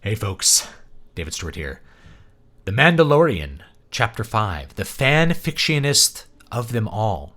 Hey folks, David Stewart here. The Mandalorian, Chapter 5, the Fanfictioniest of them all.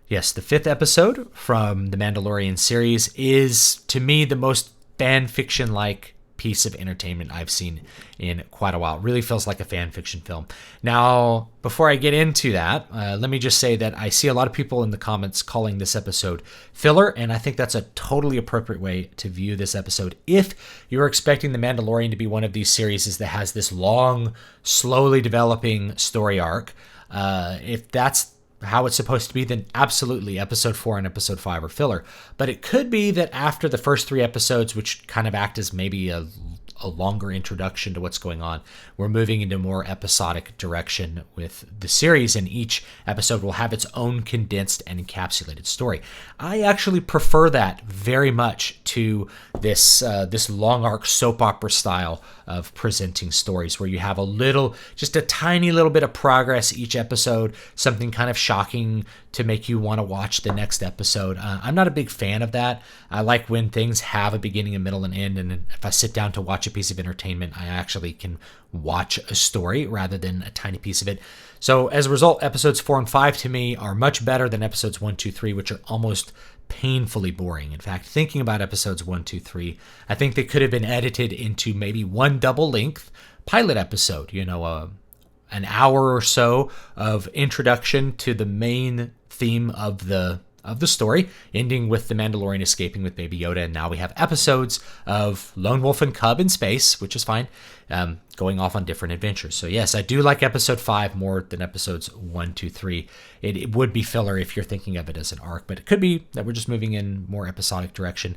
Yes, the 5th episode from the Mandalorian series is, to me, the most fanfiction-like piece of entertainment I've seen in quite a while. It really feels like a fan fiction film. Now, before I get into that, let me just say that I see a lot of people in the comments calling this episode filler, and I think that's a totally appropriate way to view this episode. If you're expecting The Mandalorian to be one of these series that has this long, slowly developing story arc, if that's how it's supposed to be, then absolutely episode 4 and episode 5 are filler. But it could be that after the first 3 episodes, which kind of act as maybe a longer introduction to what's going on, we're moving into a more episodic direction with the series, and each episode will have its own condensed and encapsulated story. I actually prefer that very much to this long arc soap opera style of presenting stories, where you have just a tiny little bit of progress each episode, something kind of shocking to make you want to watch the next episode. I'm not a big fan of that. I like when things have a beginning, a middle, and end, and if I sit down to watch a piece of entertainment, I actually can watch a story rather than a tiny piece of it. So as a result, episodes 4 and 5 to me are much better than episodes 1, 2, 3, which are almost painfully boring. In fact, thinking about episodes 1, 2, 3, I think they could have been edited into maybe one double length pilot episode, an hour or so of introduction to the main theme of the story, ending with the Mandalorian escaping with Baby Yoda, and now we have episodes of Lone Wolf and Cub in space, which is fine, going off on different adventures. So yes, I do like episode 5 more than episodes 1, 2, 3. It would be filler if you're thinking of it as an arc, but it could be that we're just moving in more episodic direction.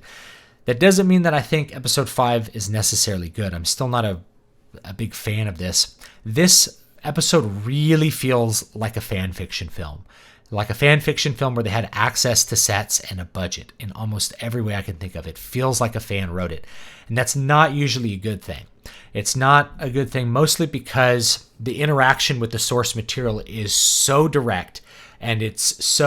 That doesn't mean that I think episode 5 is necessarily good. I'm still not a big fan of this. This episode really feels like a fan fiction film. Like a fan fiction film where they had access to sets and a budget in almost every way I can think of. It feels like a fan wrote it. And that's not usually a good thing. It's not a good thing mostly because the interaction with the source material is so direct, and it's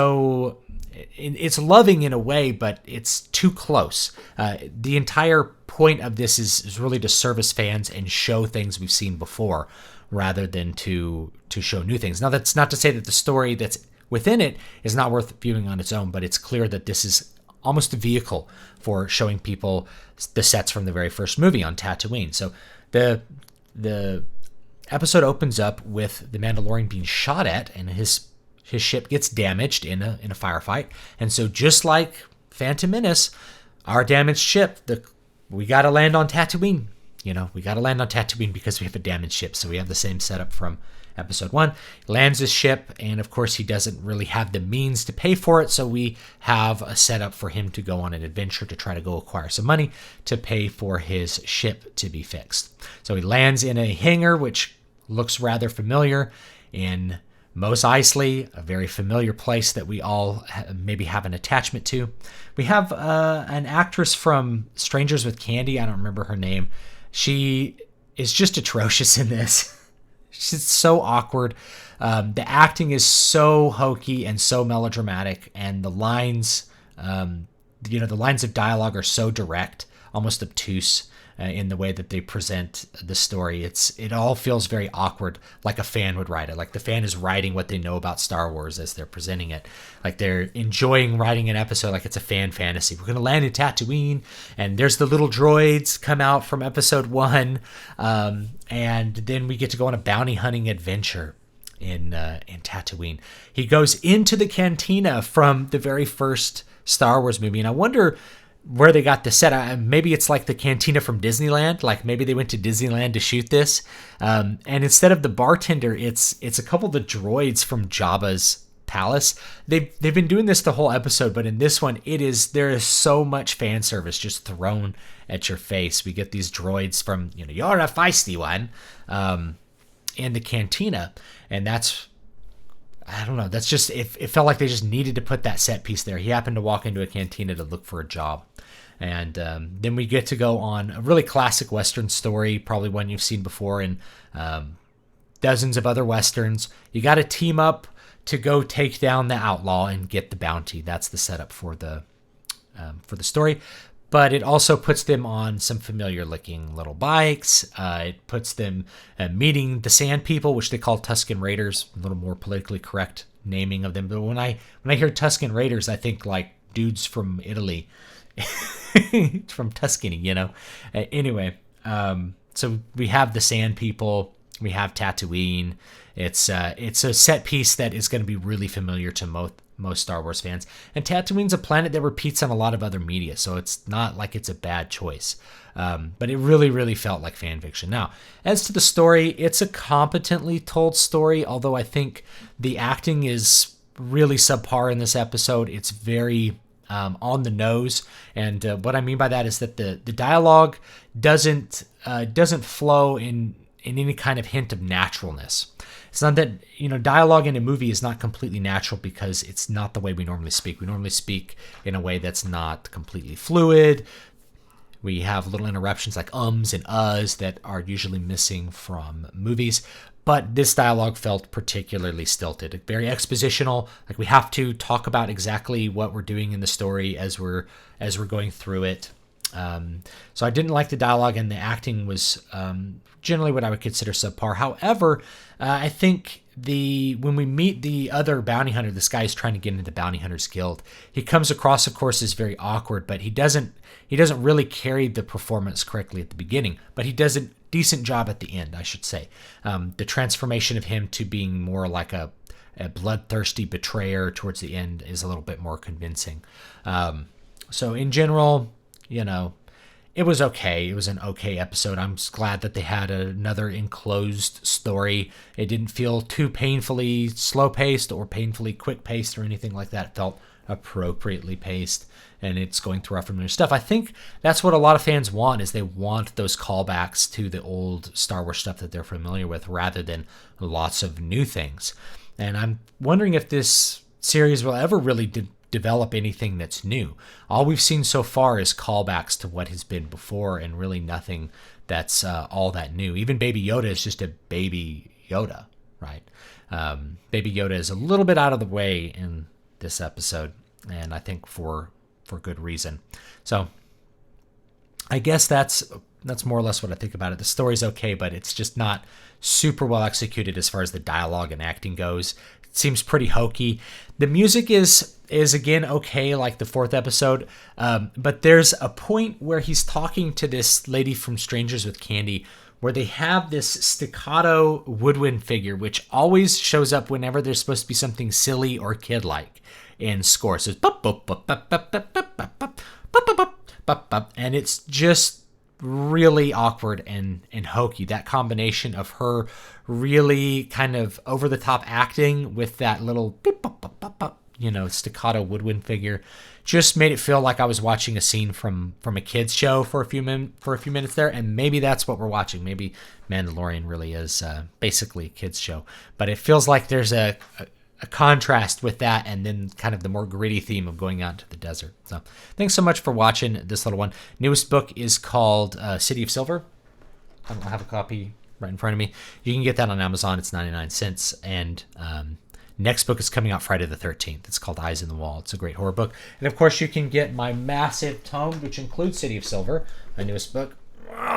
loving in a way, but it's too close. The entire point of this is really to service fans and show things we've seen before rather than to show new things. Now, that's not to say that the story that's within it is not worth viewing on its own, but it's clear that this is almost a vehicle for showing people the sets from the very first movie on Tatooine. So the episode opens up with the Mandalorian being shot at, and his ship gets damaged in a firefight. And so just like Phantom Menace, our damaged ship, we got to land on Tatooine. We got to land on Tatooine because we have a damaged ship. So we have the same setup from episode 1. He lands his ship, and of course he doesn't really have the means to pay for it, so we have a setup for him to go on an adventure to try to go acquire some money to pay for his ship to be fixed. So he lands in a hangar, which looks rather familiar, in Mos Eisley, a very familiar place that we all maybe have an attachment to. We have an actress from Strangers with Candy. I don't remember her name. She is just atrocious in this. She's so awkward. The acting is so hokey and so melodramatic, and the lines, the lines of dialogue are so direct, almost obtuse in the way that they present the story. It all feels very awkward, like a fan would write it. Like the fan is writing what they know about Star Wars as they're presenting it. Like they're enjoying writing an episode like it's a fan fantasy. We're going to land in Tatooine, and there's the little droids come out from episode 1, and then we get to go on a bounty hunting adventure in Tatooine. He goes into the cantina from the very first Star Wars movie, and I wonder where they got the set. Maybe it's like the cantina from Disneyland. Like maybe they went to Disneyland to shoot this. And instead of the bartender, it's a couple of the droids from Jabba's palace. They've been doing this the whole episode, but in this one, there is so much fan service just thrown at your face. We get these droids from, you're a feisty one, in the cantina. And I don't know. That's just, it felt like they just needed to put that set piece there. He happened to walk into a cantina to look for a job. And then we get to go on a really classic Western story, probably one you've seen before in dozens of other Westerns. You got to team up to go take down the outlaw and get the bounty. That's the setup for the story. but it also puts them on some familiar-looking little bikes. It puts them meeting the Sand People, which they call Tusken Raiders, a little more politically correct naming of them. But when I hear Tusken Raiders, I think like dudes from Italy, from Tuscany, you know. Anyway, so we have the Sand People, we have Tatooine. It's a set piece that is going to be really familiar to most Star Wars fans. And Tatooine's a planet that repeats on a lot of other media, so it's not like it's a bad choice. But it really, really felt like fan fiction. Now, as to the story, it's a competently told story, although I think the acting is really subpar in this episode. It's very on the nose, and what I mean by that is that the dialogue doesn't flow in any kind of hint of naturalness. It's not that, dialogue in a movie is not completely natural because it's not the way we normally speak. We normally speak in a way that's not completely fluid. We have little interruptions like ums and uhs that are usually missing from movies. But this dialogue felt particularly stilted, very expositional. Like we have to talk about exactly what we're doing in the story as we're going through it. So I didn't like the dialogue, and the acting was generally what I would consider subpar. However, I think when we meet the other bounty hunter, this guy is trying to get into the Bounty Hunters Guild. He comes across, of course, as very awkward, but he doesn't really carry the performance correctly at the beginning. But he does a decent job at the end, I should say. The transformation of him to being more like a bloodthirsty betrayer towards the end is a little bit more convincing. So in general, it was okay. It was an okay episode. I'm glad that they had another enclosed story. It didn't feel too painfully slow-paced or painfully quick-paced or anything like that. It felt appropriately paced, and it's going through our familiar stuff. I think that's what a lot of fans want, is they want those callbacks to the old Star Wars stuff that they're familiar with rather than lots of new things. And I'm wondering if this series will ever really develop anything that's new. All we've seen so far is callbacks to what has been before, and really nothing that's all that new. Even Baby Yoda is just a Baby Yoda, right? Baby Yoda is a little bit out of the way in this episode, and I think for good reason. So I guess that's more or less what I think about it. The story's okay, but it's just not super well executed as far as the dialogue and acting goes. It seems pretty hokey. The music is again okay, like the fourth episode, but there's a point where he's talking to this lady from Strangers with Candy, where they have this staccato woodwind figure, which always shows up whenever there's supposed to be something silly or kid-like in score. So and it's just really awkward and hokey. That combination of her really kind of over-the-top acting with that little staccato woodwind figure just made it feel like I was watching a scene from a kid's show for a few minutes there. And maybe that's what we're watching. Maybe Mandalorian really is basically a kid's show, but it feels like there's a contrast with that, and then kind of the more gritty theme of going out into the desert. So thanks so much for watching this little one. Newest book is called City of Silver. I don't have a copy right in front of me. You can get that on Amazon. It's 99 cents. And next book is coming out Friday the 13th. It's called Eyes in the Wall. It's a great horror book. And of course, you can get my massive tome, which includes City of Silver, my newest book,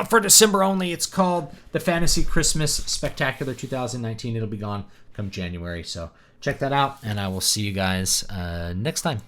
for December only. It's called The Fantasy Christmas Spectacular 2019. It'll be gone come January. So check that out, and I will see you guys next time.